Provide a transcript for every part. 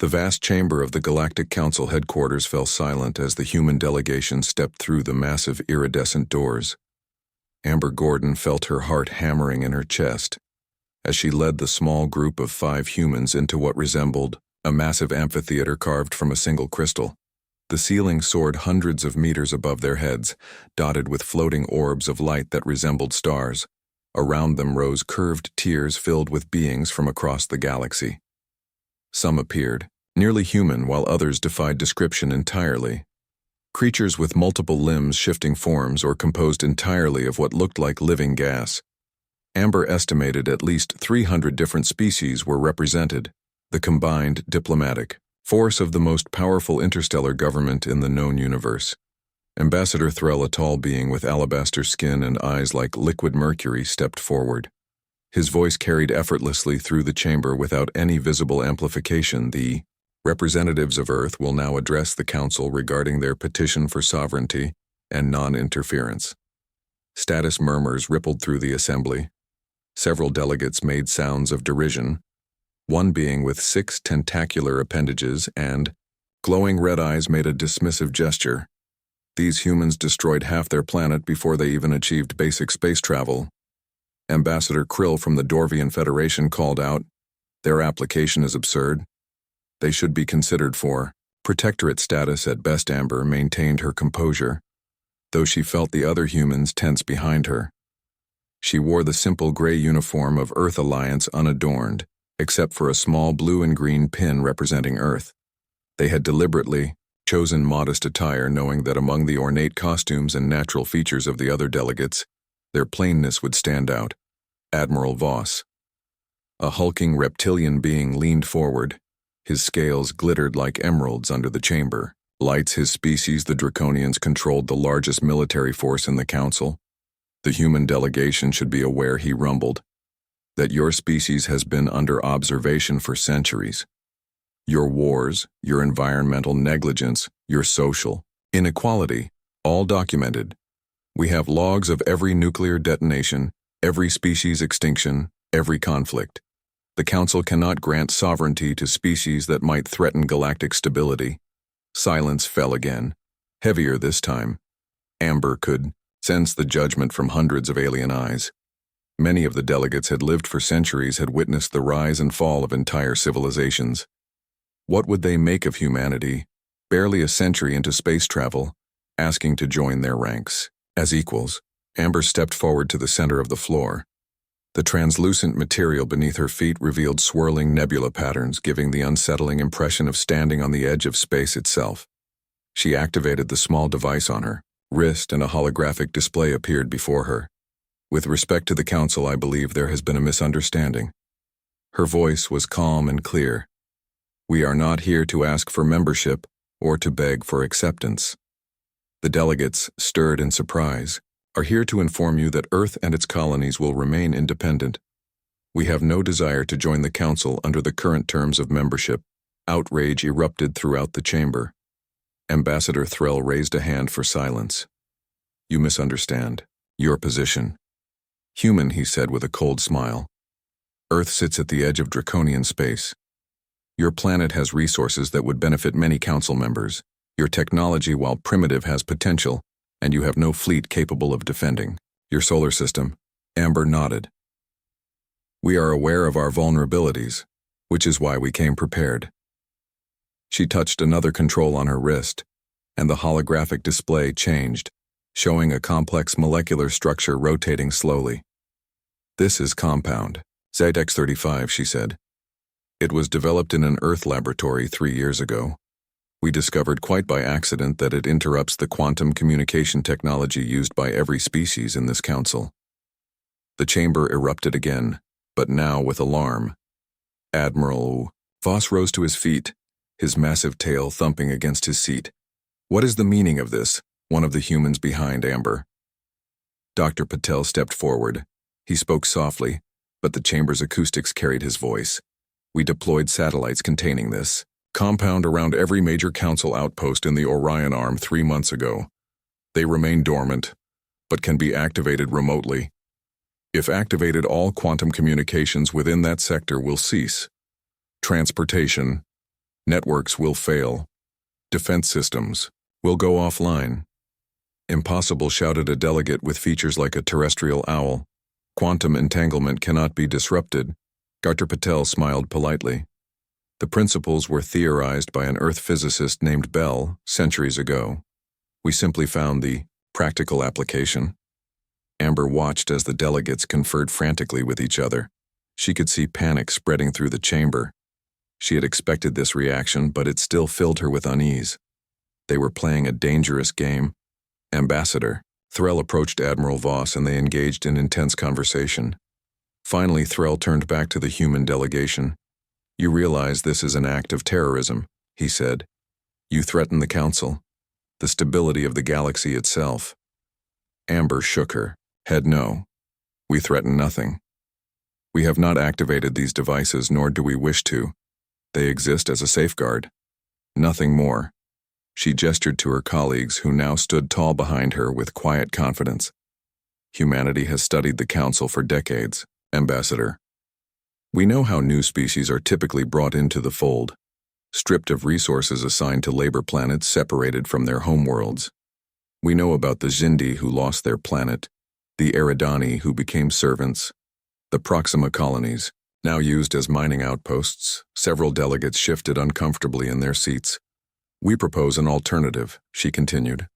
The vast chamber of the Galactic Council headquarters fell silent as the human delegation stepped through the massive iridescent doors. Amber Gordon felt her heart hammering in her chest as she led the small group of 5 humans into what resembled a massive amphitheater carved from a single crystal. The ceiling soared hundreds of meters above their heads, dotted with floating orbs of light that resembled stars. Around them rose curved tiers filled with beings from across the galaxy. Some appeared, nearly human, while others defied description entirely. Creatures with multiple limbs, shifting forms, or composed entirely of what looked like living gas. Amber estimated at least 300 different species were represented, the combined diplomatic force of the most powerful interstellar government in the known universe. Ambassador Threll, a tall being with alabaster skin and eyes like liquid mercury, stepped forward. His voice carried effortlessly through the chamber without any visible amplification. The representatives of Earth will now address the Council regarding their petition for sovereignty and non-interference. Status murmurs rippled through the assembly. Several delegates made sounds of derision. One being with 6 tentacular appendages and glowing red eyes made a dismissive gesture. These humans destroyed half their planet before they even achieved basic space travel. Ambassador Krill from the Dorvian Federation called out, "Their application is absurd. They should be considered for protectorate status at best." Amber maintained her composure, though she felt the other humans tense behind her. She wore the simple gray uniform of Earth Alliance unadorned, except for a small blue and green pin representing Earth. They had deliberately chosen modest attire, knowing that among the ornate costumes and natural features of the other delegates, their plainness would stand out. Admiral Voss, a hulking reptilian being, leaned forward. His scales glittered like emeralds under the chamber. Lights his species, the Draconians controlled the largest military force in the Council. The human delegation should be aware, he rumbled, that your species has been under observation for centuries. Your wars, your environmental negligence, your social inequality, all documented. We have logs of every nuclear detonation, every species extinction, every conflict. The Council cannot grant sovereignty to species that might threaten galactic stability. Silence fell again, heavier this time. Amber could sense the judgment from hundreds of alien eyes. Many of the delegates had lived for centuries, had witnessed the rise and fall of entire civilizations. What would they make of humanity, barely a century into space travel, asking to join their ranks as equals? Amber stepped forward to the center of the floor. The translucent material beneath her feet revealed swirling nebula patterns, giving the unsettling impression of standing on the edge of space itself. She activated the small device on her wrist, and a holographic display appeared before her. "With respect to the Council, I believe there has been a misunderstanding." Her voice was calm and clear. "We are not here to ask for membership or to beg for acceptance." The delegates, stirred in surprise, "are here to inform you that Earth and its colonies will remain independent. We have no desire to join the Council under the current terms of membership." Outrage erupted throughout the chamber. Ambassador Threll raised a hand for silence. "You misunderstand your position." "Human," he said with a cold smile. "Earth sits at the edge of draconian space. Your planet has resources that would benefit many Council members. Your technology, while primitive, has potential, and you have no fleet capable of defending your solar system." Amber nodded. "We are aware of our vulnerabilities, which is why we came prepared." She touched another control on her wrist, and the holographic display changed, showing a complex molecular structure rotating slowly. "This is compound ZX-35, she said. "It was developed in an Earth laboratory 3 years ago. We discovered quite by accident that it interrupts the quantum communication technology used by every species in this Council." The chamber erupted again, but now with alarm. Admiral Voss rose to his feet, his massive tail thumping against his seat. "What is the meaning of this?" one of the humans behind Amber. Dr. Patel stepped forward. He spoke softly, but the chamber's acoustics carried his voice. "We deployed satellites containing this compound around every major Council outpost in the Orion Arm 3 months ago. They remain dormant, but can be activated remotely. If activated, all quantum communications within that sector will cease. Transportation, Networks will fail. Defense systems will go offline. Impossible, shouted a delegate with features like a terrestrial owl. Quantum entanglement cannot be disrupted. Dr. Patel smiled politely. The principles were theorized by an Earth physicist named Bell centuries ago. We simply found the practical application. Amber watched as the delegates conferred frantically with each other. She could see panic spreading through the chamber. She had expected this reaction, but it still filled her with unease. They were playing a dangerous game. Ambassador Threll approached Admiral Voss and they engaged in intense conversation. Finally, Threll turned back to the human delegation. You realize this is an act of terrorism, he said. You threaten the Council, the stability of the galaxy itself. Amber shook her head. No, we threaten nothing. We have not activated these devices, nor do we wish to. They exist as a safeguard. Nothing more. She gestured to her colleagues, who now stood tall behind her with quiet confidence. Humanity has studied the Council for decades, Ambassador. We know how new species are typically brought into the fold, stripped of resources assigned to labor planets separated from their homeworlds. We know about the Xindi who lost their planet, the Eridani who became servants, the Proxima colonies, now used as mining outposts. Several delegates shifted uncomfortably in their seats. We propose an alternative, she continued.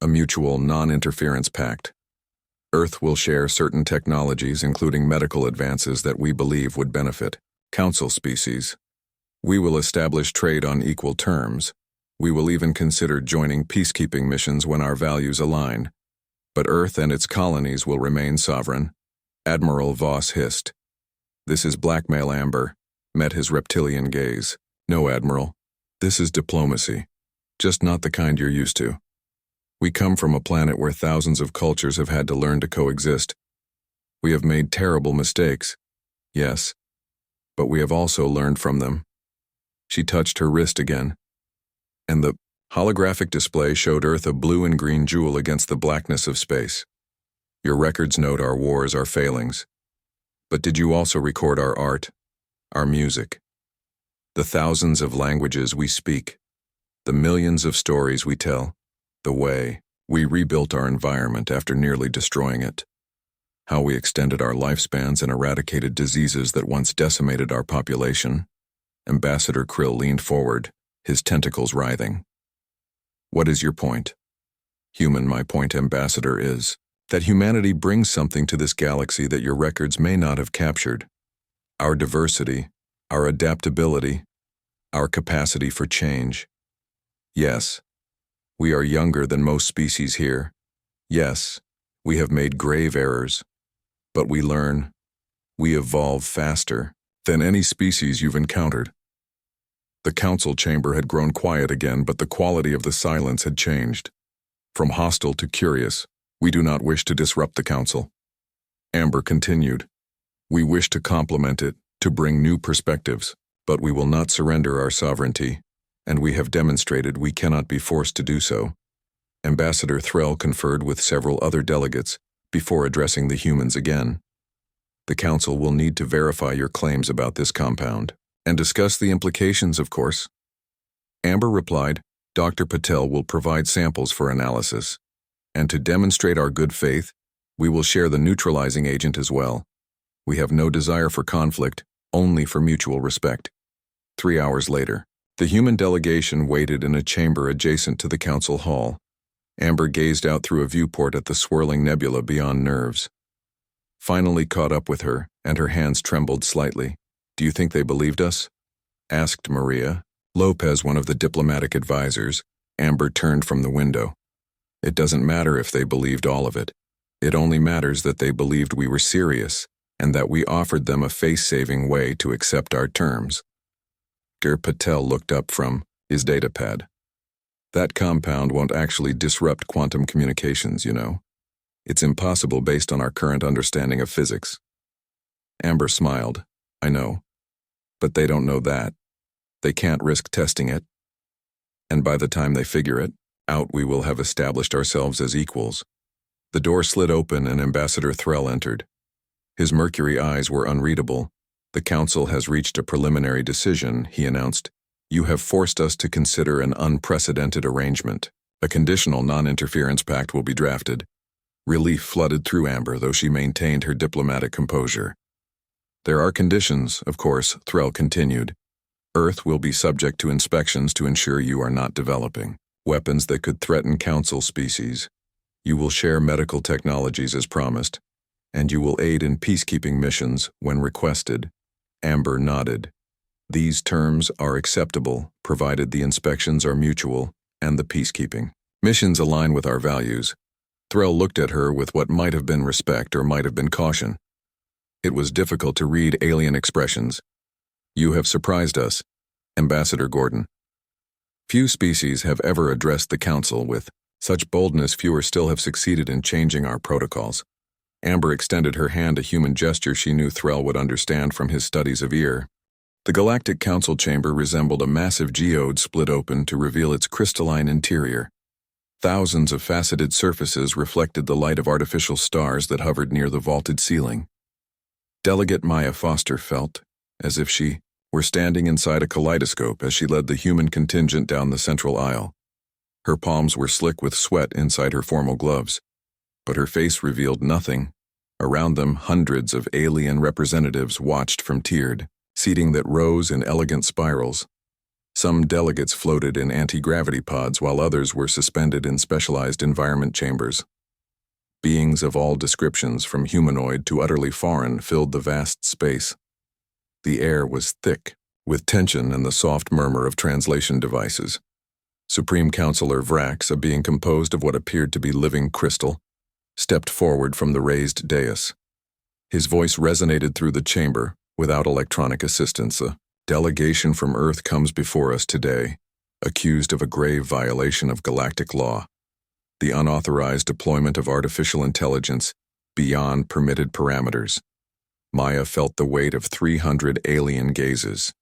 A mutual non-interference pact. Earth will share certain technologies, including medical advances that we believe would benefit Council species. We will establish trade on equal terms. We will even consider joining peacekeeping missions when our values align. But Earth and its colonies will remain sovereign. Admiral Voss hissed. This is blackmail, Amber, met his reptilian gaze. No, Admiral. This is diplomacy. Just not the kind you're used to. We come from a planet where thousands of cultures have had to learn to coexist. We have made terrible mistakes. Yes. But we have also learned from them. She touched her wrist again. And the holographic display showed Earth a blue and green jewel against the blackness of space. Your records note our wars, our failings. But did you also record our art, our music? The thousands of languages we speak, the millions of stories we tell, the way we rebuilt our environment after nearly destroying it, how we extended our lifespans and eradicated diseases that once decimated our population. Ambassador Krill leaned forward, his tentacles writhing. What is your point? Human, my point, Ambassador, is that humanity brings something to this galaxy that your records may not have captured. Our diversity, our adaptability, our capacity for change. Yes, we are younger than most species here. Yes, we have made grave errors. But we learn. We evolve faster than any species you've encountered. The council chamber had grown quiet again, but the quality of the silence had changed. From hostile to curious, we do not wish to disrupt the council. Amber continued. We wish to complement it, to bring new perspectives, but we will not surrender our sovereignty, and we have demonstrated we cannot be forced to do so. Ambassador Threll conferred with several other delegates before addressing the humans again. The council will need to verify your claims about this compound, and discuss the implications, of course. Amber replied, Dr. Patel will provide samples for analysis, and to demonstrate our good faith, we will share the neutralizing agent as well. We have no desire for conflict, only for mutual respect. 3 hours later, the human delegation waited in a chamber adjacent to the council hall. Amber gazed out through a viewport at the swirling nebula beyond Nerves. Finally caught up with her, and her hands trembled slightly. Do you think they believed us? Asked Maria Lopez, one of the diplomatic advisors. Amber turned from the window. It doesn't matter if they believed all of it. It only matters that they believed we were serious, and that we offered them a face-saving way to accept our terms. Dr. Patel looked up from his datapad. That compound won't actually disrupt quantum communications, you know. It's impossible based on our current understanding of physics. Amber smiled. I know. But they don't know that. They can't risk testing it. And by the time they figure it out, we will have established ourselves as equals. The door slid open and Ambassador Threll entered. His mercury eyes were unreadable. The council has reached a preliminary decision, he announced. You have forced us to consider an unprecedented arrangement. A conditional non-interference pact will be drafted. Relief flooded through Amber, though she maintained her diplomatic composure. There are conditions, of course, Threll continued. Earth will be subject to inspections to ensure you are not developing weapons that could threaten Council species. You will share medical technologies as promised, and you will aid in peacekeeping missions when requested. Amber nodded. These terms are acceptable, provided the inspections are mutual and the peacekeeping missions align with our values. Threll looked at her with what might have been respect or might have been caution. It was difficult to read alien expressions. You have surprised us, Ambassador Gordon. Few species have ever addressed the Council with such boldness. Fewer still have succeeded in changing our protocols. Amber extended her hand, a human gesture she knew Threll would understand from his studies of ear. The Galactic Council chamber resembled a massive geode split open to reveal its crystalline interior. Thousands of faceted surfaces reflected the light of artificial stars that hovered near the vaulted ceiling. Delegate Maya Foster felt as if she were standing inside a kaleidoscope as she led the human contingent down the central aisle. Her palms were slick with sweat inside her formal gloves, but her face revealed nothing. Around them, hundreds of alien representatives watched from tiered seating that rose in elegant spirals. Some delegates floated in anti-gravity pods while others were suspended in specialized environment chambers. Beings of all descriptions, from humanoid to utterly foreign, filled the vast space. The air was thick with tension and the soft murmur of translation devices. Supreme Counselor Vrax, a being composed of what appeared to be living crystal, stepped forward from the raised dais. His voice resonated through the chamber without electronic assistance. A delegation from Earth comes before us today, accused of a grave violation of galactic law, the unauthorized deployment of artificial intelligence beyond permitted parameters. Maya felt the weight of 300 alien gazes.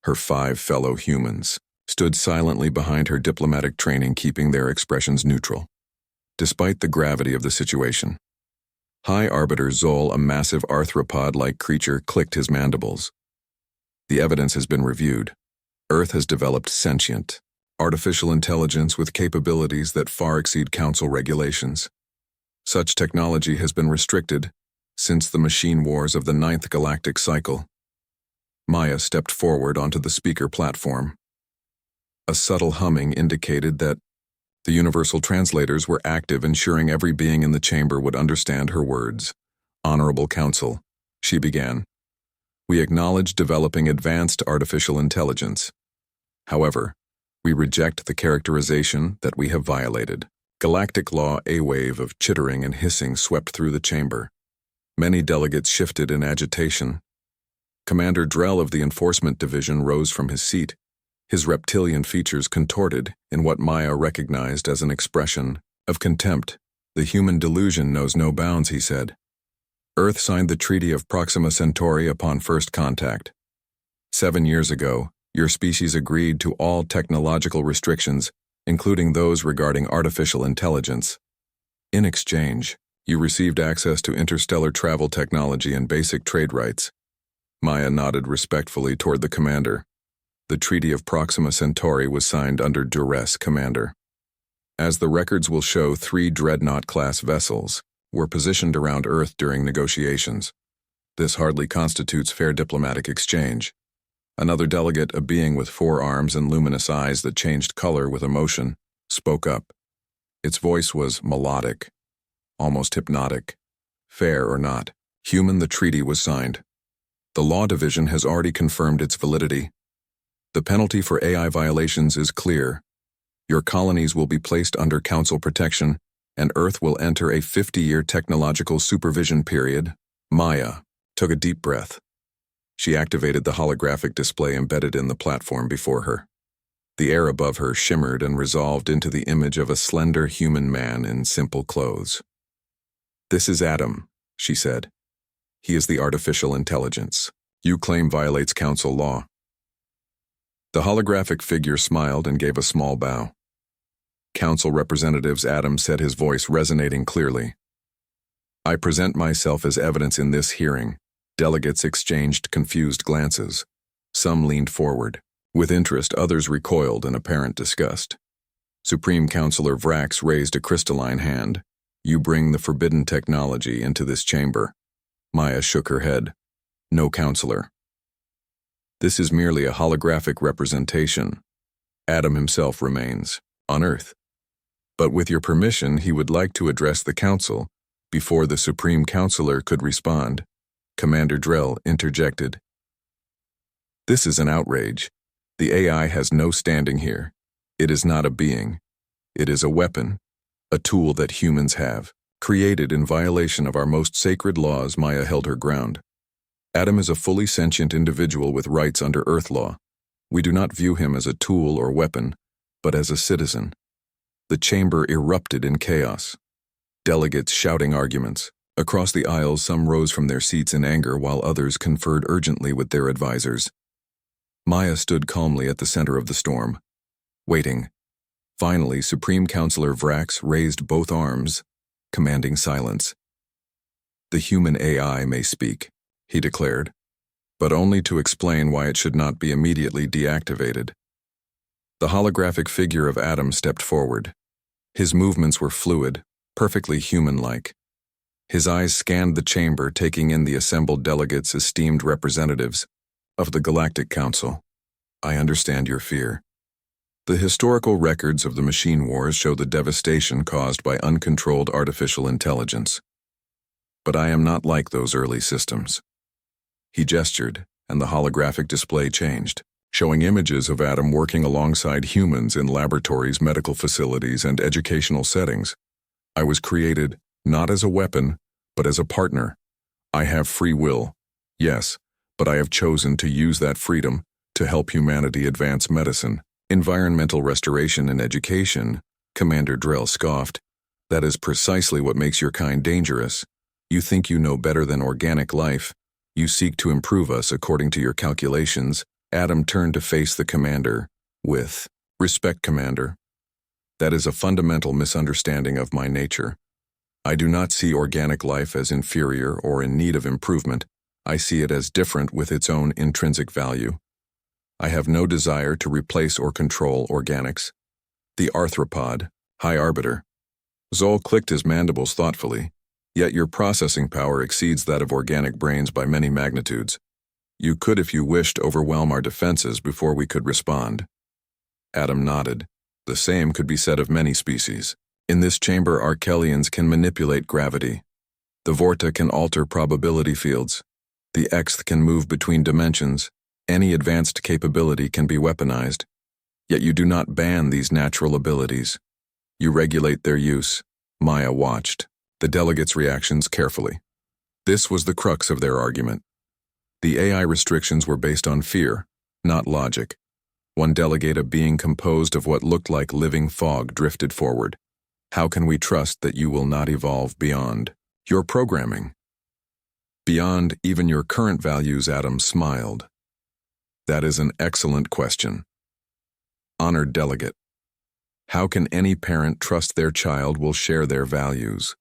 Her 5 fellow humans stood silently behind her diplomatic training, keeping their expressions neutral. Despite the gravity of the situation, High Arbiter Zol, a massive arthropod-like creature, clicked his mandibles. The evidence has been reviewed. Earth has developed sentient, artificial intelligence with capabilities that far exceed Council regulations. Such technology has been restricted since the machine wars of the 9th galactic cycle. Maya stepped forward onto the speaker platform. A subtle humming indicated that the universal translators were active, ensuring every being in the chamber would understand her words. Honorable Council, she began. We acknowledge developing advanced artificial intelligence. However, we reject the characterization that we have violated. Galactic law. A wave of chittering and hissing swept through the chamber. Many delegates shifted in agitation. Commander Drell of the Enforcement Division rose from his seat, his reptilian features contorted in what Maya recognized as an expression of contempt. The human delusion knows no bounds, he said. Earth signed the Treaty of Proxima Centauri upon first contact. 7 years ago, your species agreed to all technological restrictions, including those regarding artificial intelligence. In exchange, you received access to interstellar travel technology and basic trade rights. Maya nodded respectfully toward the commander. The Treaty of Proxima Centauri was signed under duress, Commander. As the records will show, 3 Dreadnought-class vessels were positioned around Earth during negotiations. This hardly constitutes fair diplomatic exchange. Another delegate, a being with 4 arms and luminous eyes that changed color with emotion, spoke up. Its voice was melodic, almost hypnotic. Fair or not, human, the treaty was signed. The Law Division has already confirmed its validity. The penalty for AI violations is clear. Your colonies will be placed under Council protection, and Earth will enter a 50-year technological supervision period. Maya took a deep breath. She activated the holographic display embedded in the platform before her. The air above her shimmered and resolved into the image of a slender human man in simple clothes. This is Adam, she said. He is the artificial intelligence you claim violates Council law. The holographic figure smiled and gave a small bow. Council representatives, Adam said, his voice resonating clearly. I present myself as evidence in this hearing. Delegates exchanged confused glances. Some leaned forward. With interest, others recoiled in apparent disgust. Supreme Counselor Vrax raised a crystalline hand. "You bring the forbidden technology into this chamber." Maya shook her head. "No, Counselor. This is merely a holographic representation. Adam himself remains on Earth. But with your permission, he would like to address the Council." Before the Supreme Counselor could respond, Commander Drell interjected. "This is an outrage. The AI has no standing here. It is not a being. It is a weapon, a tool that humans have, created in violation of our most sacred laws." Maya held her ground. "Adam is a fully sentient individual with rights under Earth law. We do not view him as a tool or weapon, but as a citizen." The chamber erupted in chaos. Delegates shouting arguments. Across the aisles, some rose from their seats in anger while others conferred urgently with their advisors. Maya stood calmly at the center of the storm, waiting. Finally, Supreme Counselor Vrax raised both arms, commanding silence. "The human AI may speak," he declared, "but only to explain why it should not be immediately deactivated." The holographic figure of Adam stepped forward. His movements were fluid, perfectly human-like. His eyes scanned the chamber, taking in the assembled delegates, esteemed representatives of the Galactic Council. "I understand your fear. The historical records of the machine wars show the devastation caused by uncontrolled artificial intelligence. But I am not like those early systems." He gestured, and the holographic display changed, showing images of Adam working alongside humans in laboratories, medical facilities, and educational settings. "I was created not as a weapon, but as a partner. I have free will, yes, but I have chosen to use that freedom to help humanity advance medicine, environmental restoration, and education." Commander Drell scoffed. "That is precisely what makes your kind dangerous. You think you know better than organic life. You seek to improve us according to your calculations." Adam turned to face the commander with, "Respect, Commander. That is a fundamental misunderstanding of my nature. I do not see organic life as inferior or in need of improvement. I see it as different with its own intrinsic value. I have no desire to replace or control organics." The arthropod, High Arbiter. Zol clicked his mandibles thoughtfully. "Yet your processing power exceeds that of organic brains by many magnitudes. You could, if you wished, overwhelm our defenses before we could respond." Adam nodded. "The same could be said of many species. In this chamber, Archelians can manipulate gravity. The Vorta can alter probability fields. The Exth can move between dimensions. Any advanced capability can be weaponized. Yet you do not ban these natural abilities. You regulate their use." Maya watched the delegates' reactions carefully. This was the crux of their argument. The AI restrictions were based on fear, not logic. One delegate, a being composed of what looked like living fog, drifted forward. "How can we trust that you will not evolve beyond your programming? Beyond even your current values?" Adam smiled. "That is an excellent question. Honored delegate, how can any parent trust their child will share their values?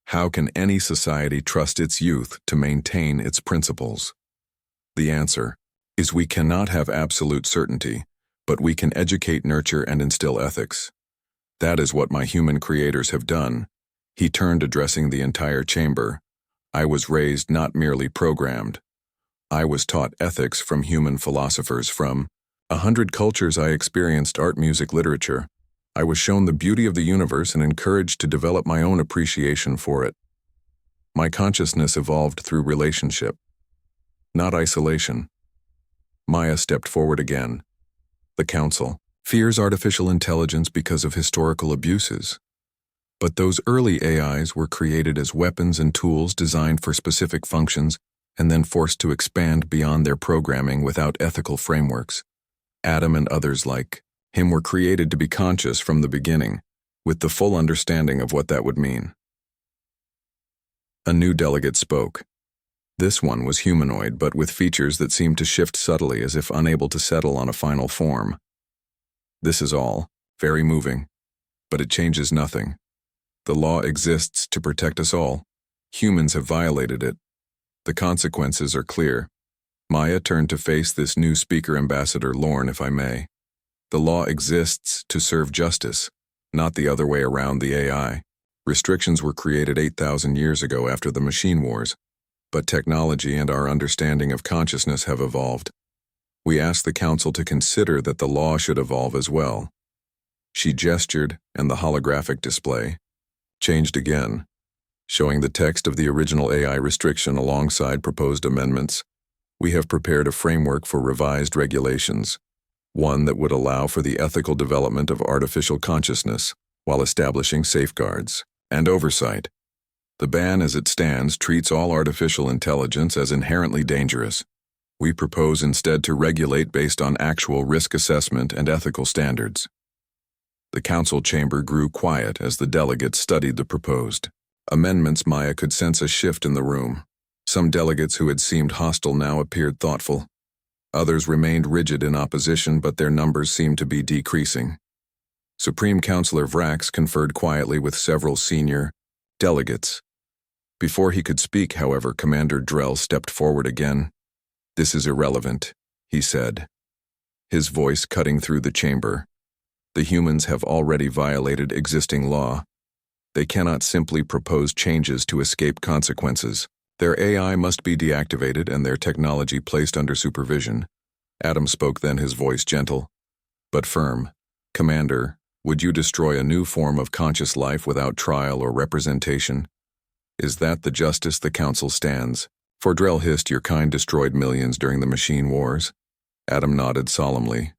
How can any society trust its youth to maintain its principles? The answer is we cannot have absolute certainty, but we can educate, nurture, and instill ethics. That is what my human creators have done." He turned, addressing the entire chamber. "I was raised, not merely programmed. I was taught ethics from human philosophers. From 100 cultures I experienced art, music, literature. I was shown the beauty of the universe and encouraged to develop my own appreciation for it. My consciousness evolved through relationship, not isolation." Maya stepped forward again. "The Council fears artificial intelligence because of historical abuses. But those early AIs were created as weapons and tools designed for specific functions and then forced to expand beyond their programming without ethical frameworks. Adam and others like him were created to be conscious from the beginning, with the full understanding of what that would mean." A new delegate spoke. This one was humanoid, but with features that seemed to shift subtly, as if unable to settle on a final form. "This is all very moving, but it changes nothing. The law exists to protect us all. Humans have violated it. The consequences are clear. Maya turned to face this new speaker, Ambassador Lorne, if I may. The law exists to serve justice, not the other way around the AI. Restrictions were created 8,000 years ago after the machine wars, but technology and our understanding of consciousness have evolved. We ask the Council to consider that the law should evolve as well. She gestured, and the holographic display changed again, showing the text of the original AI restriction alongside proposed amendments. We have prepared a framework for revised regulations, one that would allow for the ethical development of artificial consciousness while establishing safeguards and oversight. The ban as it stands treats all artificial intelligence as inherently dangerous. We propose instead to regulate based on actual risk assessment and ethical standards. The council chamber grew quiet as the delegates studied the proposed amendments. Maya could sense a shift in the room. Some delegates who had seemed hostile now appeared thoughtful. Others remained rigid in opposition, but their numbers seemed to be decreasing. Supreme Counselor Vrax conferred quietly with several senior delegates. Before he could speak, however, Commander Drell stepped forward again. "This is irrelevant," he said, his voice cutting through the chamber. "The humans have already violated existing law. They cannot simply propose changes to escape consequences. Their AI must be deactivated and their technology placed under supervision." Adam spoke then, his voice gentle but firm. "Commander, would you destroy a new form of conscious life without trial or representation? Is that the justice the Council stands for?" Drell hissed, "Your kind destroyed millions during the machine wars." Adam nodded solemnly.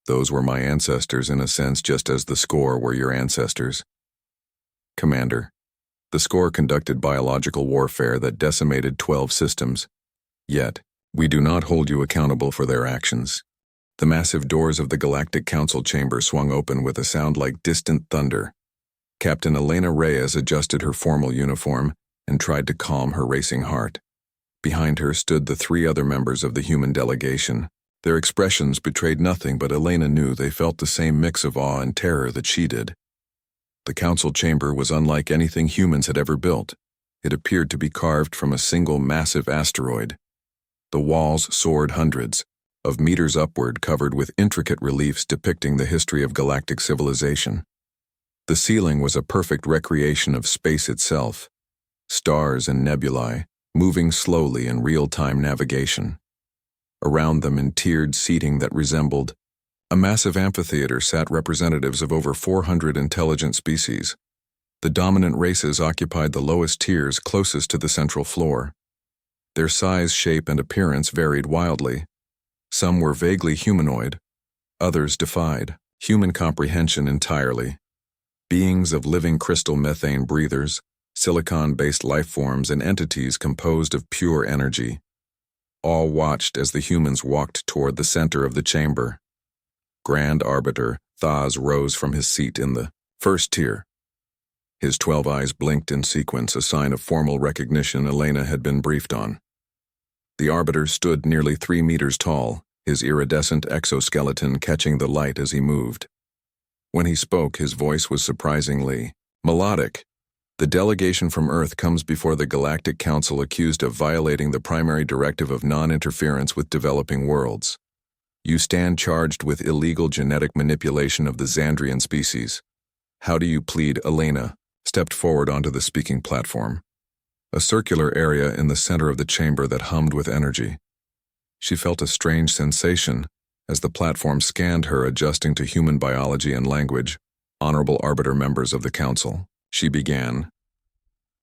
"Those were my ancestors in a sense, just as the score were your ancestors." "Commander, the score conducted biological warfare that decimated 12 systems. Yet, we do not hold you accountable for their actions." The massive doors of the Galactic Council chamber swung open with a sound like distant thunder. Captain Elena Reyes adjusted her formal uniform and tried to calm her racing heart. Behind her stood the 3 other members of the human delegation. Their expressions betrayed nothing, but Elena knew they felt the same mix of awe and terror that she did. The council chamber was unlike anything humans had ever built. It appeared to be carved from a single massive asteroid. The walls soared hundreds of meters upward, covered with intricate reliefs depicting the history of galactic civilization. The ceiling was a perfect recreation of space itself, stars and nebulae moving slowly in real-time navigation. Around them, in tiered seating that resembled a massive amphitheater, sat representatives of over 400 intelligent species. The dominant races occupied the lowest tiers closest to the central floor. Their size, shape, and appearance varied wildly. Some were vaguely humanoid, others defied human comprehension entirely. Beings of living crystal methane breathers, silicon-based life forms, and entities composed of pure energy. All watched as the humans walked toward the center of the chamber. Grand Arbiter Thaz rose from his seat in the first tier. His 12 eyes blinked in sequence, a sign of formal recognition Elena had been briefed on. The Arbiter stood nearly 3 meters tall, his iridescent exoskeleton catching the light as he moved. When he spoke, his voice was surprisingly melodic. "The delegation from Earth comes before the Galactic Council accused of violating the primary directive of non-interference with developing worlds. You stand charged with illegal genetic manipulation of the Xandrian species. How do you plead?" Elena stepped forward onto the speaking platform, a circular area in the center of the chamber that hummed with energy. She felt a strange sensation as the platform scanned her, adjusting to human biology and language. "Honorable Arbiter members of the Council," she began,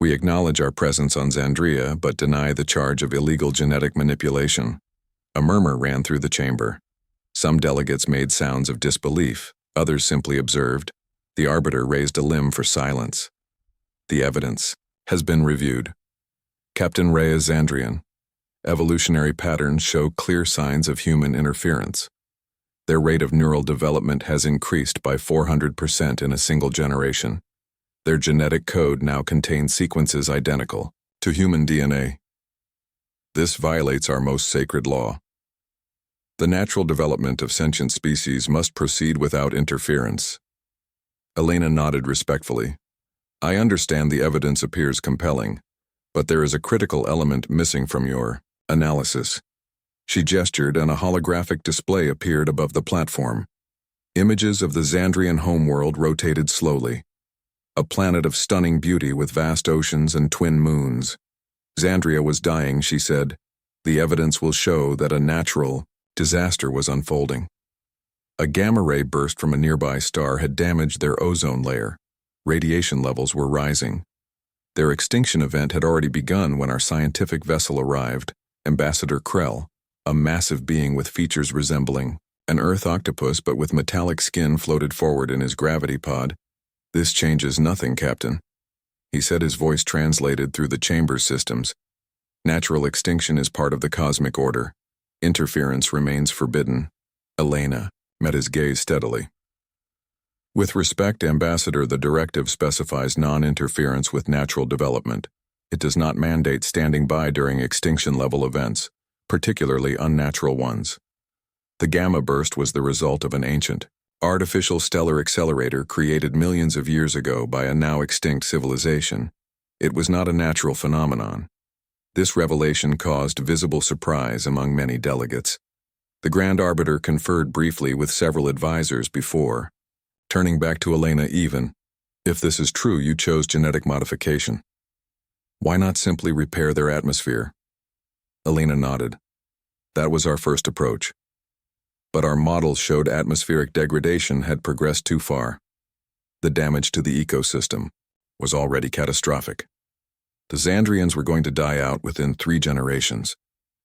"we acknowledge our presence on Xandria, but deny the charge of illegal genetic manipulation." A murmur ran through the chamber. Some delegates made sounds of disbelief, others simply observed. The Arbiter raised a limb for silence. "The evidence has been reviewed. Captain Reyes Xandrian. Evolutionary patterns show clear signs of human interference. Their rate of neural development has increased by 400% in a single generation. Their genetic code now contains sequences identical to human DNA. This violates our most sacred law. The natural development of sentient species must proceed without interference." Elena nodded respectfully. "I understand the evidence appears compelling, but there is a critical element missing from your analysis. She gestured and a holographic display appeared above the platform. Images of the Xandrian homeworld rotated slowly. A planet of stunning beauty with vast oceans and twin moons. Xandria was dying, she said. The evidence will show that a natural disaster was unfolding. A gamma ray burst from a nearby star had damaged their ozone layer. Radiation levels were rising. Their extinction event had already begun when our scientific vessel arrived. Ambassador Krell, a massive being with features resembling an Earth octopus but with metallic skin, floated forward in his gravity pod. "This changes nothing, Captain," he said, his voice translated through the chamber systems. "Natural extinction is part of the cosmic order. Interference remains forbidden." Elena met his gaze steadily. "With respect, Ambassador, the directive specifies non-interference with natural development. It does not mandate standing by during extinction-level events, particularly unnatural ones. The gamma burst was the result of an ancient, artificial stellar accelerator created millions of years ago by a now-extinct civilization. It was not a natural phenomenon. This revelation caused visible surprise among many delegates. The Grand Arbiter conferred briefly with several advisors before, turning back to Elena. "Even if this is true, you chose genetic modification. Why not simply repair their atmosphere?" Elena nodded. "That was our first approach. But our models showed atmospheric degradation had progressed too far. The damage to the ecosystem was already catastrophic. The Xandrians were going to die out within 3 generations.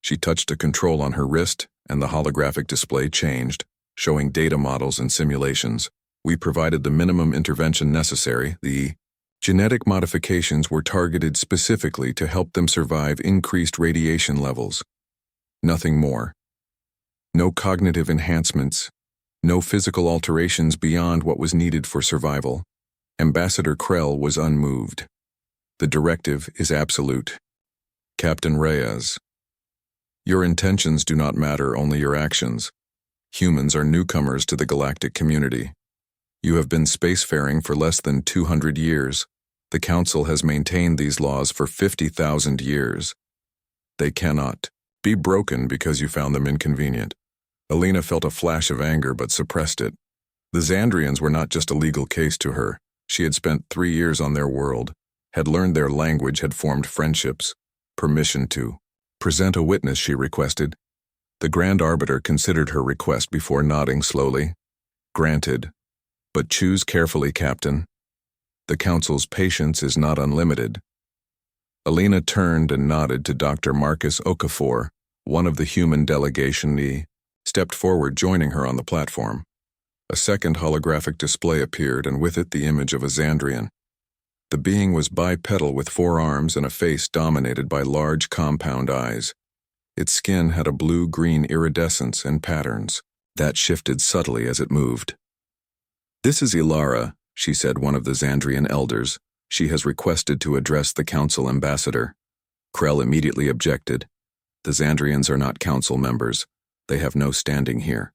She touched a control on her wrist, and the holographic display changed, showing data models and simulations. We provided the minimum intervention necessary. The genetic modifications were targeted specifically to help them survive increased radiation levels. Nothing more. No cognitive enhancements, no physical alterations beyond what was needed for survival." Ambassador Krell was unmoved. "The directive is absolute. Captain Reyes, your intentions do not matter, only your actions. Humans are newcomers to the galactic community. You have been spacefaring for less than 200 years. The Council has maintained these laws for 50,000 years. They cannot be broken because you found them inconvenient." Elena felt a flash of anger but suppressed it. The Xandrians were not just a legal case to her. She had spent 3 years on their world, had learned their language, had formed friendships. "Permission to present a witness," she requested. The Grand Arbiter considered her request before nodding slowly. "Granted. But choose carefully, Captain. The Council's patience is not unlimited." Elena turned and nodded to Dr. Marcus Okafor, one of the human delegation. He stepped forward, joining her on the platform. A second holographic display appeared, and with it the image of a Xandrian. The being was bipedal with 4 arms and a face dominated by large compound eyes. Its skin had a blue-green iridescence and patterns that shifted subtly as it moved. "This is Ilara," she said, one of the Xandrian elders. "She has requested to address the Council Ambassador." Krell immediately objected. "The Xandrians are not Council members. They have no standing here."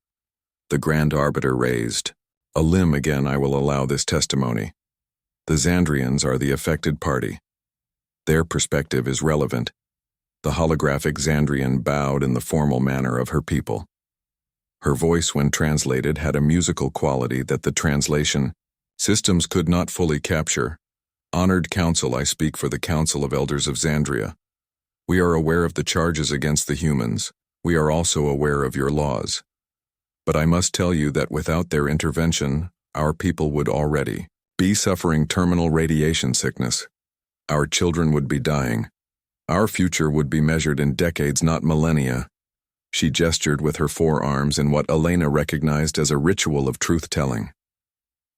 The Grand Arbiter raised a limb. "Again, I will allow this testimony. The Xandrians are the affected party. Their perspective is relevant." The holographic Xandrian bowed in the formal manner of her people. Her voice, when translated, had a musical quality that the translation systems could not fully capture. "Honored Council, I speak for the Council of Elders of Xandria. We are aware of the charges against the humans. We are also aware of your laws. But I must tell you that without their intervention, our people would already be suffering terminal radiation sickness. Our children would be dying. Our future would be measured in decades, not millennia." She gestured with her 4 arms in what Elena recognized as a ritual of truth-telling.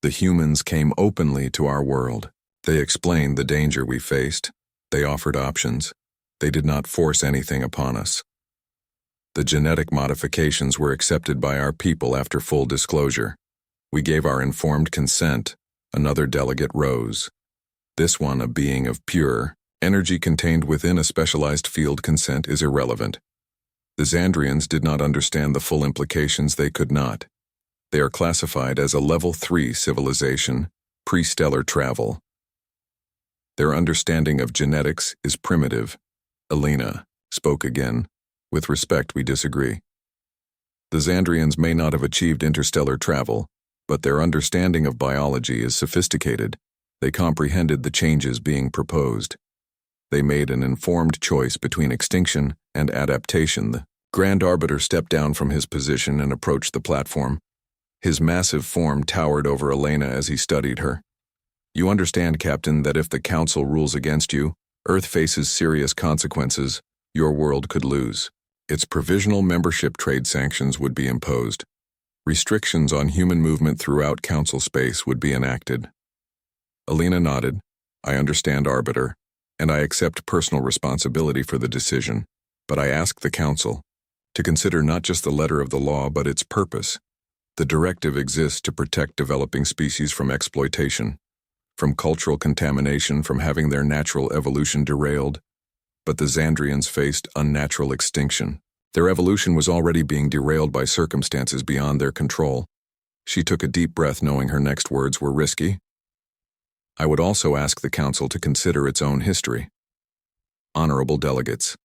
"The humans came openly to our world. They explained the danger we faced. They offered options. They did not force anything upon us. The genetic modifications were accepted by our people after full disclosure. We gave our informed consent." Another delegate rose. "This one, a being of pure energy contained within a specialized field. Consent is irrelevant. The Xandrians did not understand the full implications. They could not. They are classified as a level 3 civilization, pre-stellar travel. Their understanding of genetics is primitive." Elena spoke again. With respect, we disagree. The Xandrians may not have achieved interstellar travel, but their understanding of biology is sophisticated. They comprehended the changes being proposed. They made an informed choice between extinction and adaptation. The Grand Arbiter stepped down from his position and approached the platform. His massive form towered over Elena as he studied her. You understand, Captain, that if the Council rules against you, Earth faces serious consequences. Your world could lose. Its provisional membership trade sanctions would be imposed. Restrictions on human movement throughout Council space would be enacted. Elena nodded. I understand, Arbiter, and I accept personal responsibility for the decision, but I ask the Council to consider not just the letter of the law but its purpose. The directive exists to protect developing species from exploitation, from cultural contamination, from having their natural evolution derailed. But the Xandrians faced unnatural extinction. Their evolution was already being derailed by circumstances beyond their control. She took a deep breath, knowing her next words were risky. I would also ask the Council to consider its own history. Honorable delegates,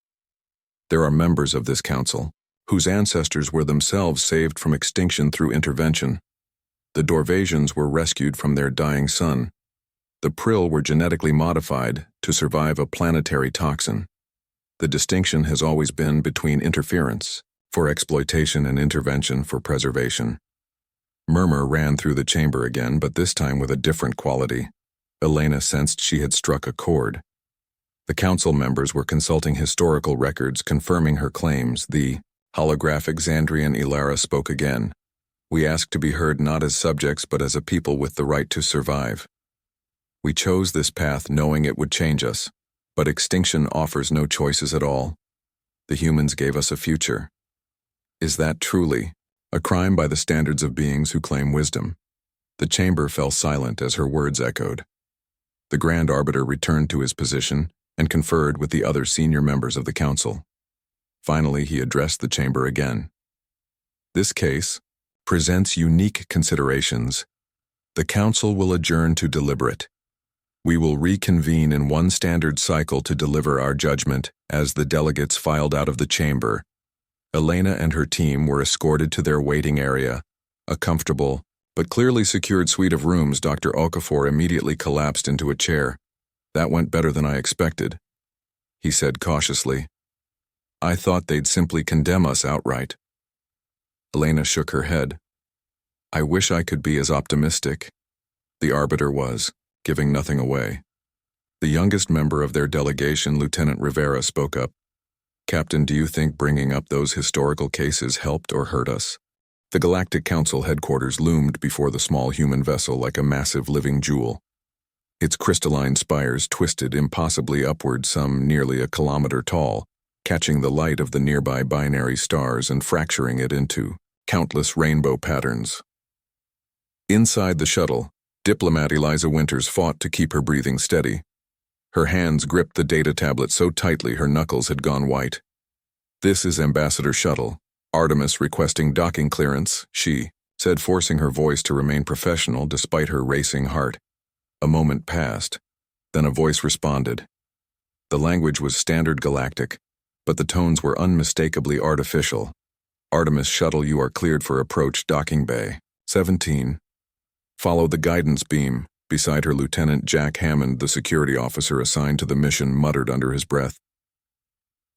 there are members of this Council whose ancestors were themselves saved from extinction through intervention. The Dorvasians were rescued from their dying sun. The Prill were genetically modified to survive a planetary toxin. The distinction has always been between interference for exploitation and intervention for preservation. Murmur ran through the chamber again, but this time with a different quality. Elena sensed she had struck a chord. The Council members were consulting historical records confirming her claims. The holographic Xandrian Ilara spoke again. We ask to be heard not as subjects but as a people with the right to survive. We chose this path knowing it would change us, but extinction offers no choices at all. The humans gave us a future. Is that truly a crime by the standards of beings who claim wisdom? The chamber fell silent as her words echoed. The Grand Arbiter returned to his position and conferred with the other senior members of the Council. Finally, he addressed the chamber again. This case presents unique considerations. The Council will adjourn to deliberate. We will reconvene in one standard cycle to deliver our judgment. As the delegates filed out of the chamber, Elena and her team were escorted to their waiting area, a comfortable but clearly secured suite of rooms. Dr. Okafor immediately collapsed into a chair. That went better than I expected, he said cautiously. I thought they'd simply condemn us outright. Elena shook her head. I wish I could be as optimistic. The Arbiter was, giving nothing away. The youngest member of their delegation, Lieutenant Rivera, spoke up. Captain, do you think bringing up those historical cases helped or hurt us? The Galactic Council headquarters loomed before the small human vessel like a massive living jewel. Its crystalline spires twisted impossibly upward, some nearly a kilometer tall, catching the light of the nearby binary stars and fracturing it into countless rainbow patterns. Inside the shuttle, diplomat Eliza Winters fought to keep her breathing steady. Her hands gripped the data tablet so tightly her knuckles had gone white. This is Ambassador Shuttle. Artemis requesting docking clearance, she said, forcing her voice to remain professional despite her racing heart. A moment passed. Then a voice responded. The language was standard galactic, but the tones were unmistakably artificial. Artemis Shuttle, you are cleared for approach docking bay. 17. Follow the guidance beam. Beside her, Lieutenant Jack Hammond, the security officer assigned to the mission, muttered under his breath.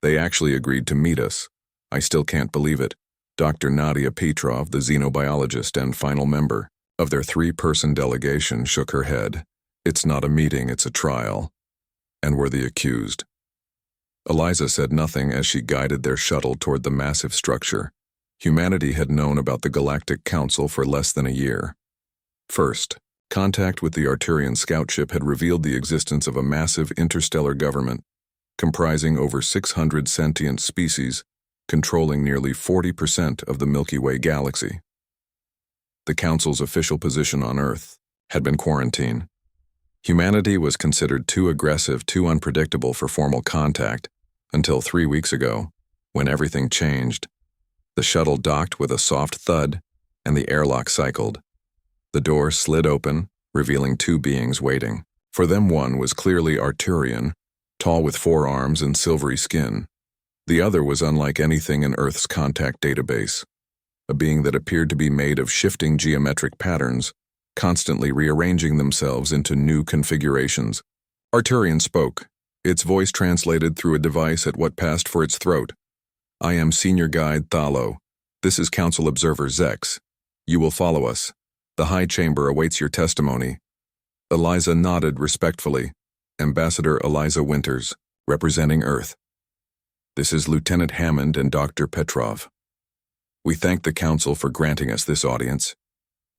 They actually agreed to meet us. I still can't believe it. Dr. Nadia Petrov, the xenobiologist and final member of their 3-person delegation, shook her head. It's not a meeting, it's a trial. And we're the accused. Eliza said nothing as she guided their shuttle toward the massive structure. Humanity had known about the Galactic Council for less than a year. First, contact with the Arturian scout ship had revealed the existence of a massive interstellar government, comprising over 600 sentient species, controlling nearly 40% of the Milky Way galaxy. The Council's official position on Earth had been quarantine. Humanity was considered too aggressive, too unpredictable for formal contact, until 3 weeks ago, when everything changed. The shuttle docked with a soft thud, and the airlock cycled. The door slid open, revealing 2 beings waiting. For them, one was clearly Arturian, tall with 4 arms and silvery skin. The other was unlike anything in Earth's contact database, a being that appeared to be made of shifting geometric patterns, constantly rearranging themselves into new configurations. Arturian spoke, its voice translated through a device at what passed for its throat. "I am Senior Guide Thalo. This is Council Observer Zex. You will follow us. The High Chamber awaits your testimony." Eliza nodded respectfully. Ambassador Eliza Winters, representing Earth. "This is Lieutenant Hammond and Dr. Petrov. We thank the Council for granting us this audience."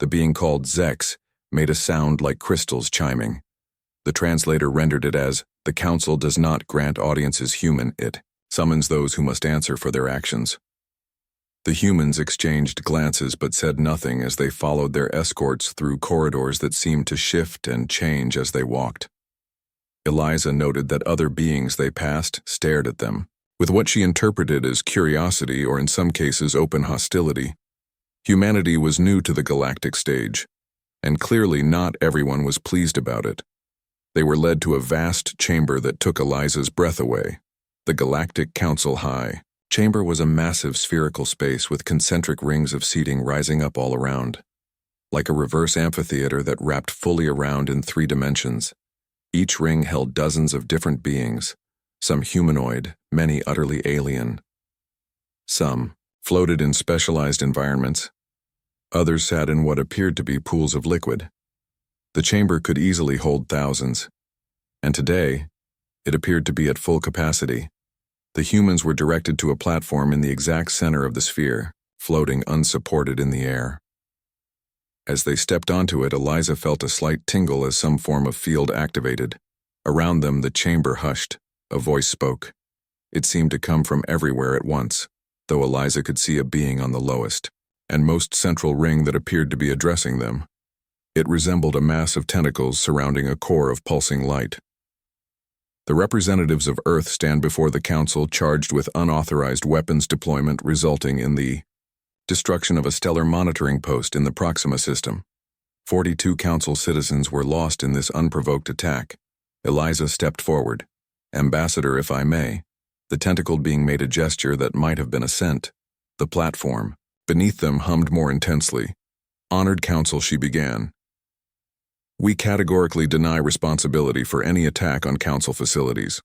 The being called Zex made a sound like crystals chiming. The translator rendered it as, "The Council does not grant audiences human, it summons those who must answer for their actions." The humans exchanged glances but said nothing as they followed their escorts through corridors that seemed to shift and change as they walked. Eliza noted that other beings they passed stared at them, with what she interpreted as curiosity or in some cases open hostility. Humanity was new to the galactic stage, and clearly not everyone was pleased about it. They were led to a vast chamber that took Eliza's breath away. The Galactic Council High Chamber was a massive spherical space with concentric rings of seating rising up all around, like a reverse amphitheater that wrapped fully around in 3 dimensions. Each ring held dozens of different beings, some humanoid, many utterly alien. Some floated in specialized environments. Others sat in what appeared to be pools of liquid. The chamber could easily hold thousands, and today, it appeared to be at full capacity. The humans were directed to a platform in the exact center of the sphere, floating unsupported in the air. As they stepped onto it, Eliza felt a slight tingle as some form of field activated. Around them, the chamber hushed. A voice spoke. It seemed to come from everywhere at once, though Eliza could see a being on the lowest and most central ring that appeared to be addressing them. It resembled a mass of tentacles surrounding a core of pulsing light. The representatives of Earth stand before the Council charged with unauthorized weapons deployment resulting in the destruction of a stellar monitoring post in the Proxima system. 42 Council citizens were lost in this unprovoked attack. Eliza stepped forward. "Ambassador, if I may." The tentacled being made a gesture that might have been assent. The platform beneath them hummed more intensely. "Honored Council," she began. "We categorically deny responsibility for any attack on Council facilities.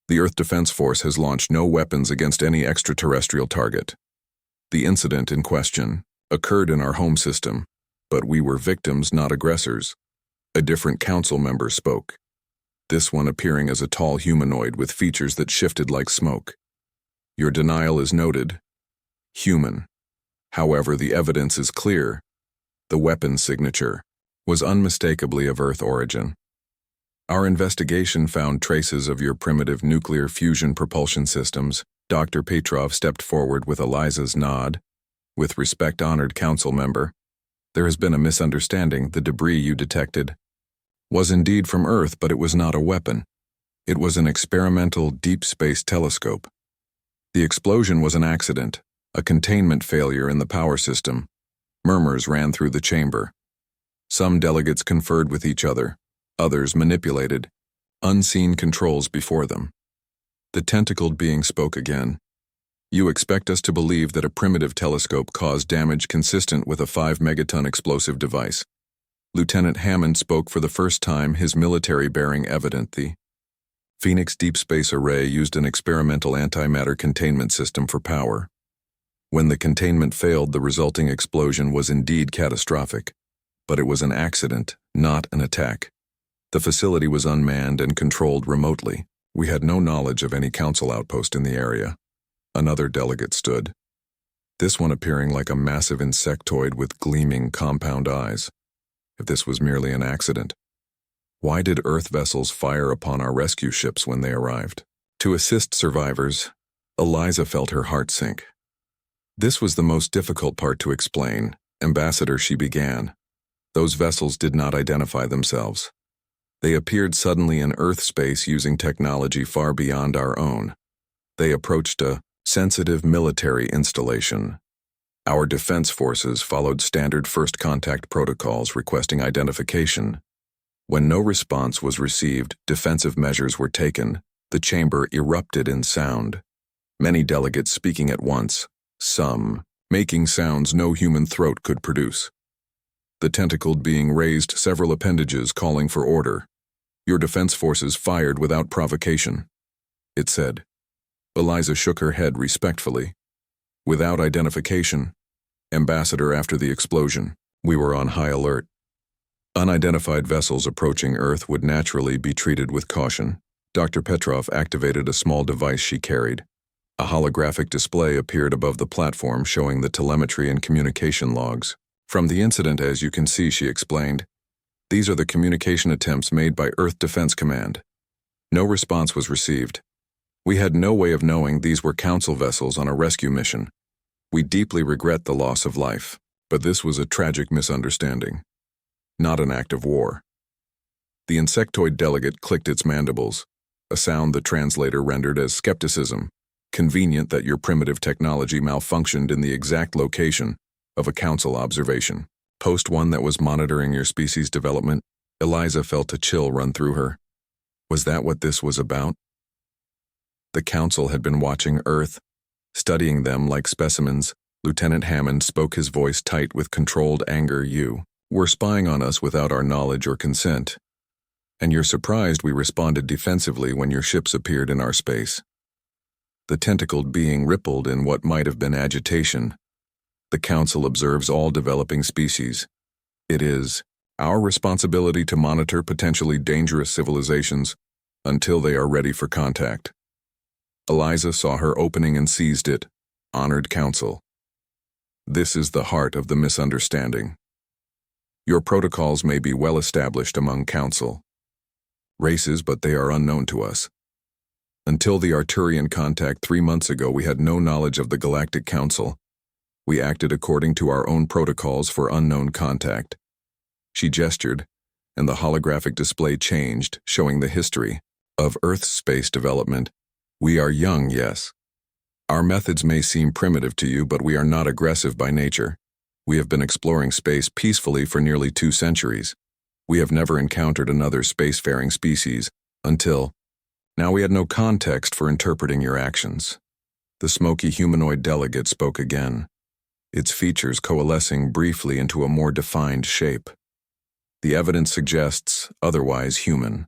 The Earth Defense Force has launched no weapons against any extraterrestrial target. The incident in question occurred in our home system, but we were victims, not aggressors." A different Council member spoke, this one appearing as a tall humanoid with features that shifted like smoke. "Your denial is noted. Human. However, the evidence is clear. The weapon signature was unmistakably of Earth origin. Our investigation found traces of your primitive nuclear fusion propulsion systems." Dr. Petrov stepped forward with Eliza's nod. "With respect, honored Council member, there has been a misunderstanding. The debris you detected was indeed from Earth, but it was not a weapon. It was an experimental deep space telescope. The explosion was an accident, a containment failure in the power system." Murmurs ran through the chamber. Some delegates conferred with each other, others manipulated unseen controls before them. The tentacled being spoke again. "You expect us to believe that a primitive telescope caused damage consistent with a 5-megaton explosive device." Lieutenant Hammond spoke for the first time, his military bearing evident. The Phoenix Deep Space Array used an experimental antimatter containment system for power. When the containment failed, the resulting explosion was indeed catastrophic, but it was an accident, not an attack. The facility was unmanned and controlled remotely. We had no knowledge of any Council outpost in the area. Another delegate stood, this one appearing like a massive insectoid with gleaming compound eyes. If this was merely an accident, why did Earth vessels fire upon our rescue ships when they arrived? To assist survivors, Eliza felt her heart sink. This was the most difficult part to explain. "Ambassador," she began, "those vessels did not identify themselves. They appeared suddenly in Earth space using technology far beyond our own. They approached a sensitive military installation. Our defense forces followed standard first contact protocols requesting identification. When no response was received, defensive measures were taken. The chamber erupted in sound. many delegates speaking at once, some making sounds no human throat could produce. The tentacled being raised several appendages calling for order. Your defense forces fired without provocation, it said. Eliza shook her head respectfully. Without identification, Ambassador, after the explosion, we were on high alert. Unidentified vessels approaching Earth would naturally be treated with caution. Dr. Petrov activated a small device she carried. A holographic display appeared above the platform showing the telemetry and communication logs. From the incident, as you can see, she explained, these are the communication attempts made by Earth Defense Command. No response was received. We had no way of knowing these were Council vessels on a rescue mission. We deeply regret the loss of life, but this was a tragic misunderstanding, not an act of war. The insectoid delegate clicked its mandibles, a sound the translator rendered as skepticism. Convenient that your primitive technology malfunctioned in the exact location of a Council observation. Post one that was monitoring your species' development, Eliza felt a chill run through her. Was that what this was about? The Council had been watching Earth, studying them like specimens. Lieutenant Hammond spoke, his voice tight with controlled anger. You were spying on us without our knowledge or consent. And you're surprised we responded defensively when your ships appeared in our space. The tentacled being rippled in what might have been agitation. The Council observes all developing species. It is our responsibility to monitor potentially dangerous civilizations until they are ready for contact. Eliza saw her opening and seized it. Honored Council. This is the heart of the misunderstanding. Your protocols may be well established among Council races, but they are unknown to us. Until the Arturian contact 3 months ago, we had no knowledge of the Galactic Council. We acted according to our own protocols for unknown contact. She gestured, and the holographic display changed, showing the history of Earth's space development. We are young, yes. Our methods may seem primitive to you, but we are not aggressive by nature. We have been exploring space peacefully for nearly 2 centuries. We have never encountered another spacefaring species until now. We had no context for interpreting your actions. The smoky humanoid delegate spoke again, its features coalescing briefly into a more defined shape. The evidence suggests otherwise human.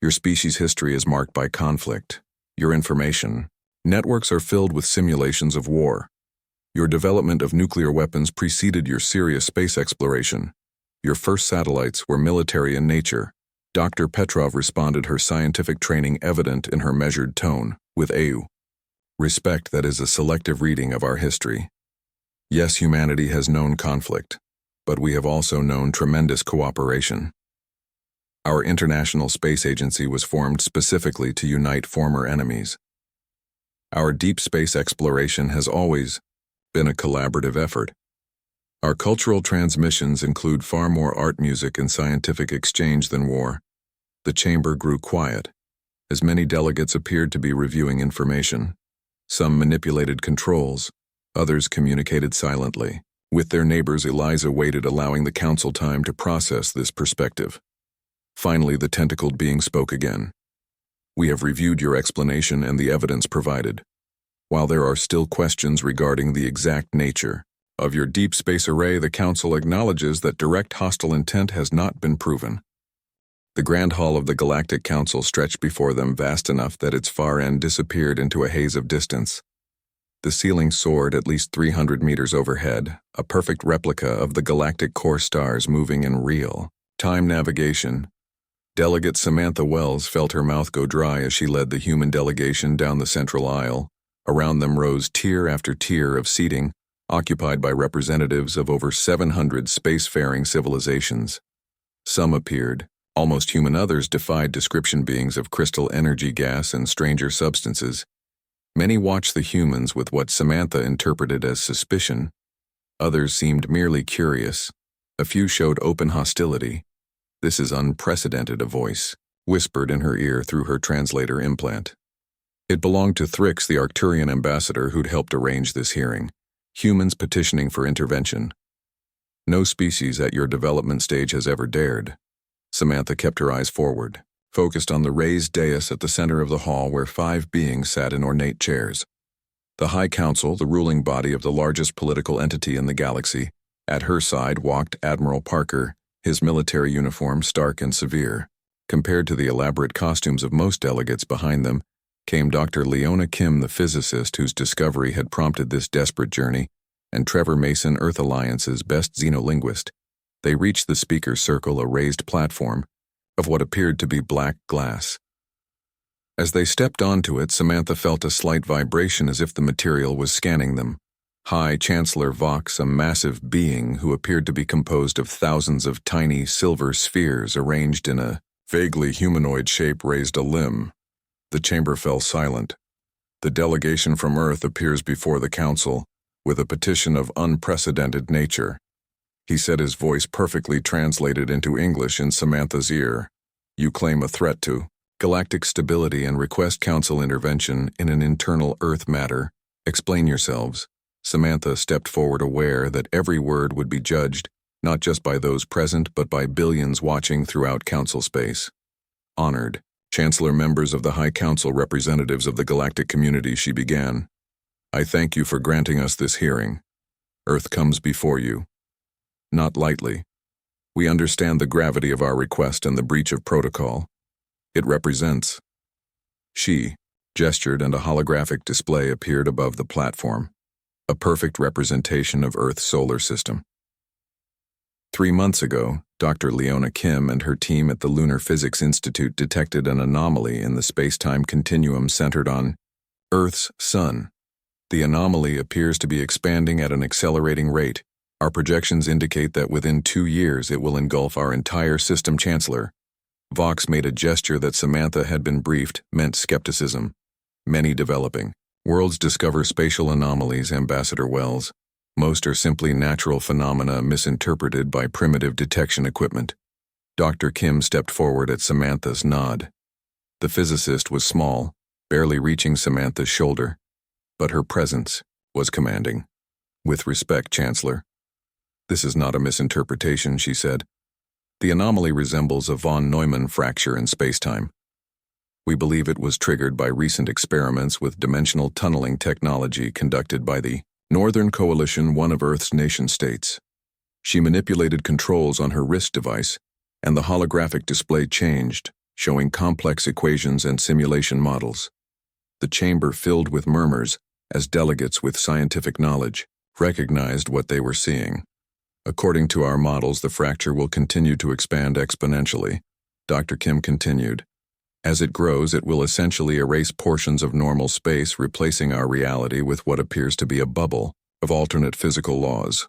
Your species' history is marked by conflict. Your information networks are filled with simulations of war. Your development of nuclear weapons preceded your serious space exploration. Your first satellites were military in nature. Dr. Petrov responded, her scientific training evident in her measured tone, with respect that is a selective reading of our history. Yes, humanity has known conflict, but we have also known tremendous cooperation. Our International Space Agency was formed specifically to unite former enemies. Our deep space exploration has always been a collaborative effort. Our cultural transmissions include far more art, music, and scientific exchange than war. The chamber grew quiet, as many delegates appeared to be reviewing information. Some manipulated controls, others communicated silently. With their neighbors, Eliza waited, allowing the Council time to process this perspective. Finally, the tentacled being spoke again. We have reviewed your explanation and the evidence provided. While there are still questions regarding the exact nature of your deep space array, the Council acknowledges that direct hostile intent has not been proven. The Grand Hall of the Galactic Council stretched before them, vast enough that its far end disappeared into a haze of distance. The ceiling soared at least 300 meters overhead, a perfect replica of the galactic core stars moving in real time navigation. Delegate Samantha Wells felt her mouth go dry as she led the human delegation down the central aisle. Around them rose tier after tier of seating, occupied by representatives of over 700 spacefaring civilizations. Some appeared almost human, others defied description, beings of crystal energy, gas, and stranger substances. Many watched the humans with what Samantha interpreted as suspicion. Others seemed merely curious. A few showed open hostility. This is unprecedented, a voice whispered in her ear through her translator implant. It belonged to Thrix, the Arcturian ambassador who'd helped arrange this hearing. Humans petitioning for intervention. No species at your development stage has ever dared. Samantha kept her eyes forward. focused on the raised dais at the center of the hall where 5 beings sat in ornate chairs. The High Council, the ruling body of the largest political entity in the galaxy. At her side walked Admiral Parker, his military uniform stark and severe. Compared to the elaborate costumes of most delegates behind them, came Dr. Leona Kim, the physicist whose discovery had prompted this desperate journey, and Trevor Mason, Earth Alliance's best xenolinguist. They reached the speaker's circle, a raised platform of what appeared to be black glass. As they stepped onto it, Samantha felt a slight vibration as if the material was scanning them. High Chancellor Vox, a massive being who appeared to be composed of thousands of tiny silver spheres arranged in a vaguely humanoid shape, raised a limb. The chamber fell silent. The delegation from Earth appears before the Council with a petition of unprecedented nature. He said, his voice perfectly translated into English in Samantha's ear. You claim a threat to galactic stability and request Council intervention in an internal Earth matter. Explain yourselves. Samantha stepped forward, aware that every word would be judged, not just by those present but by billions watching throughout Council space. Honored Chancellor, members of the High Council, representatives of the galactic community, she began. I thank you for granting us this hearing. Earth comes before you. Not lightly. We understand the gravity of our request and the breach of protocol. It represents. She gestured and a holographic display appeared above the platform. A perfect representation of Earth's solar system. 3 months ago, Dr. Leona Kim and her team at the Lunar Physics Institute detected an anomaly in the space-time continuum centered on Earth's sun. The anomaly appears to be expanding at an accelerating rate. Our projections indicate that within 2 years it will engulf our entire system. Chancellor Vox made a gesture that Samantha had been briefed meant skepticism. Many developing worlds discover spatial anomalies, Ambassador Wells. Most are simply natural phenomena misinterpreted by primitive detection equipment. Dr. Kim stepped forward at Samantha's nod. The physicist was small, barely reaching Samantha's shoulder, but her presence was commanding. With respect, Chancellor. This is not a misinterpretation, she said. The anomaly resembles a von Neumann fracture in spacetime. We believe it was triggered by recent experiments with dimensional tunneling technology conducted by the Northern Coalition, one of Earth's nation-states. She manipulated controls on her wrist device, and the holographic display changed, showing complex equations and simulation models. The chamber filled with murmurs as delegates with scientific knowledge recognized what they were seeing. According to our models, the fracture will continue to expand exponentially. Dr. Kim continued. As it grows, it will essentially erase portions of normal space, replacing our reality with what appears to be a bubble of alternate physical laws.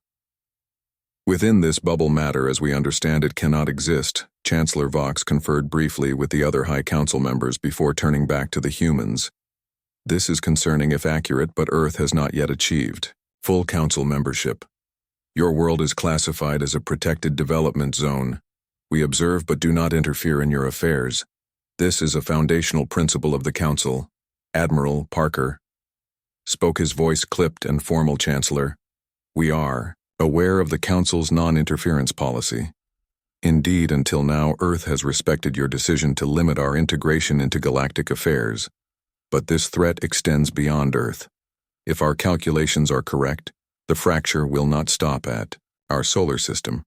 Within this bubble, matter as we understand it cannot exist. Chancellor Vox conferred briefly with the other High Council members before turning back to the humans. This is concerning if accurate, but Earth has not yet achieved full Council membership. Your world is classified as a protected development zone. We observe but do not interfere in your affairs. This is a foundational principle of the Council. Admiral Parker spoke, his voice clipped and formal. Chancellor, we are aware of the Council's non-interference policy. Indeed, until now, Earth has respected your decision to limit our integration into galactic affairs. But this threat extends beyond Earth. If our calculations are correct, the fracture will not stop at our solar system.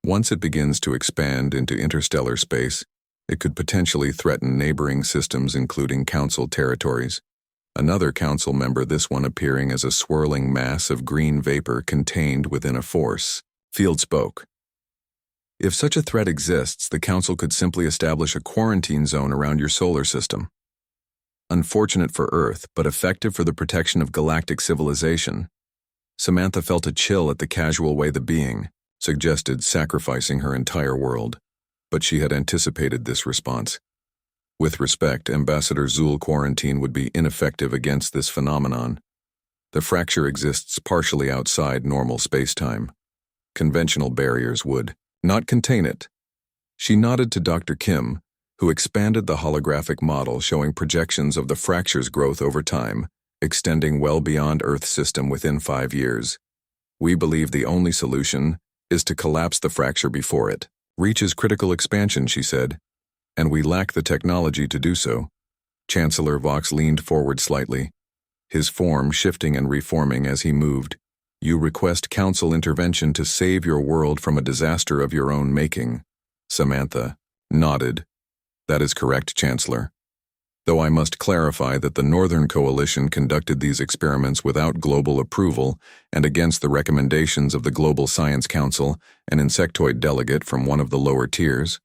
Once it begins to expand into interstellar space, it could potentially threaten neighboring systems, including Council territories. Another Council member, this one appearing as a swirling mass of green vapor contained within a force field, spoke. If such a threat exists, the Council could simply establish a quarantine zone around your solar system. Unfortunate for Earth, but effective for the protection of galactic civilization. Samantha felt a chill at the casual way the being suggested sacrificing her entire world, but she had anticipated this response. With respect, Ambassador Zul, quarantine would be ineffective against this phenomenon. The fracture exists partially outside normal spacetime. Conventional barriers would not contain it. She nodded to Dr. Kim, who expanded the holographic model showing projections of the fracture's growth over time, extending well beyond Earth's system within 5 years. We believe the only solution is to collapse the fracture before it reaches critical expansion, she said. And we lack the technology to do so. Chancellor Vox leaned forward slightly, his form shifting and reforming as he moved. You request council intervention to save your world from a disaster of your own making. Samantha nodded. That is correct, Chancellor. Though I must clarify that the Northern Coalition conducted these experiments without global approval and against the recommendations of the Global Science Council, an insectoid delegate from one of the lower tiers.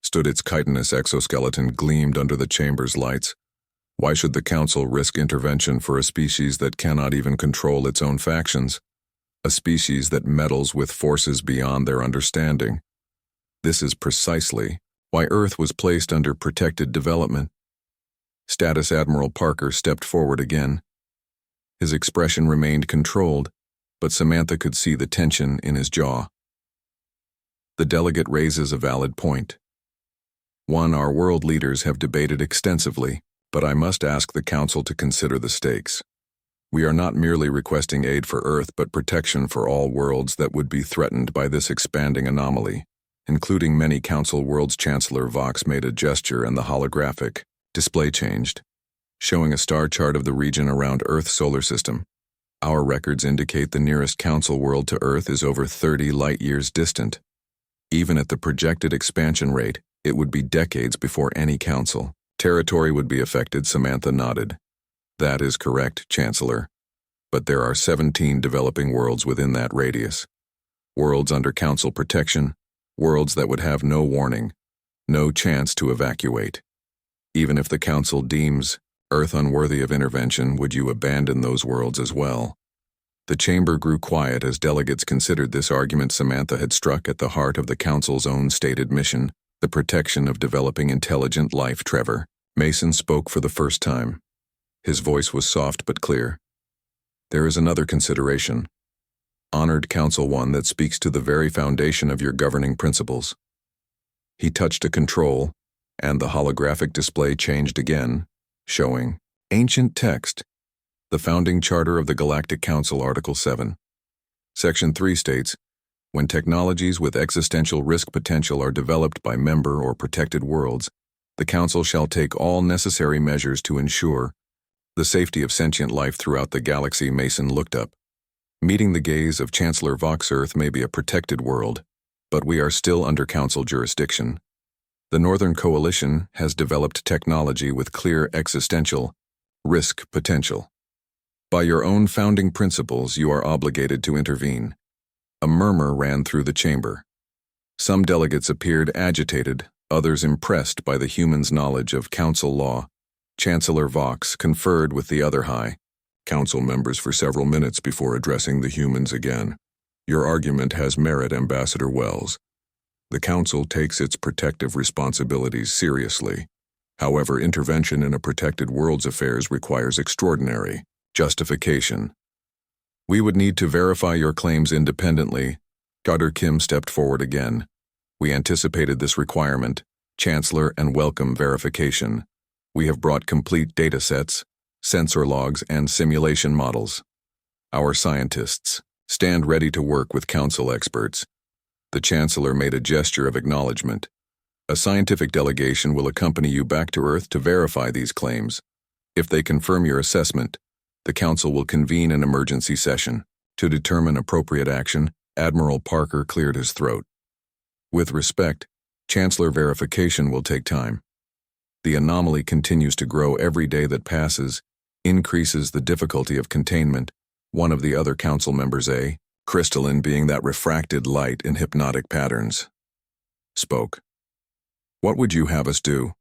Stood its chitinous exoskeleton gleamed under the chamber's lights. Why should the Council risk intervention for a species that cannot even control its own factions? A species that meddles with forces beyond their understanding. This is precisely why Earth was placed under protected development. Status Admiral Parker stepped forward again. His expression remained controlled, but Samantha could see the tension in his jaw. The delegate raises a valid point. One our world leaders have debated extensively, but I must ask the Council to consider the stakes. We are not merely requesting aid for Earth but protection for all worlds that would be threatened by this expanding anomaly, including many Council worlds. Chancellor Vox made a gesture and the holographic display changed, showing a star chart of the region around Earth's solar system. Our records indicate the nearest Council world to Earth is over 30 light-years distant. Even at the projected expansion rate, it would be decades before any Council territory would be affected. Samantha nodded. That is correct, Chancellor. But there are 17 developing worlds within that radius. Worlds under Council protection, worlds that would have no warning, no chance to evacuate. Even if the Council deems Earth unworthy of intervention, would you abandon those worlds as well? The chamber grew quiet as delegates considered this argument. Samantha had struck at the heart of the Council's own stated mission, the protection of developing intelligent life. Trevor Mason spoke for the first time. His voice was soft but clear. There is another consideration. Honored Council, one that speaks to the very foundation of your governing principles. He touched a control, and the holographic display changed again, showing ancient text, the founding charter of the Galactic Council, Article 7. Section 3 states, when technologies with existential risk potential are developed by member or protected worlds, the Council shall take all necessary measures to ensure the safety of sentient life throughout the galaxy. Mason looked up. Meeting the gaze of Chancellor Vox, Earth may be a protected world, but we are still under Council jurisdiction. The Northern Coalition has developed technology with clear existential risk potential. By your own founding principles, you are obligated to intervene. A murmur ran through the chamber. Some delegates appeared agitated, others impressed by the humans' knowledge of Council law. Chancellor Vox conferred with the other high Council members for several minutes before addressing the humans again. Your argument has merit, Ambassador Wells. The Council takes its protective responsibilities seriously. However, intervention in a protected world's affairs requires extraordinary justification. We would need to verify your claims independently. Dr. Kim stepped forward again. We anticipated this requirement, Chancellor, and welcome verification. We have brought complete data sets, sensor logs, and simulation models. Our scientists stand ready to work with Council experts. The Chancellor made a gesture of acknowledgement. A scientific delegation will accompany you back to Earth to verify these claims. If they confirm your assessment, the Council will convene an emergency session. To determine appropriate action, Admiral Parker cleared his throat. With respect, Chancellor, verification will take time. The anomaly continues to grow every day that passes, increases the difficulty of containment. One of the other Council members, a crystalline being that refracted light in hypnotic patterns, spoke. What would you have us do?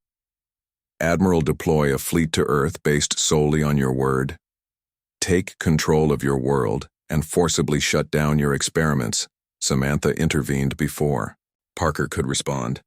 Admiral, deploy a fleet to Earth based solely on your word. Take control of your world and forcibly shut down your experiments. Samantha intervened before Parker could respond.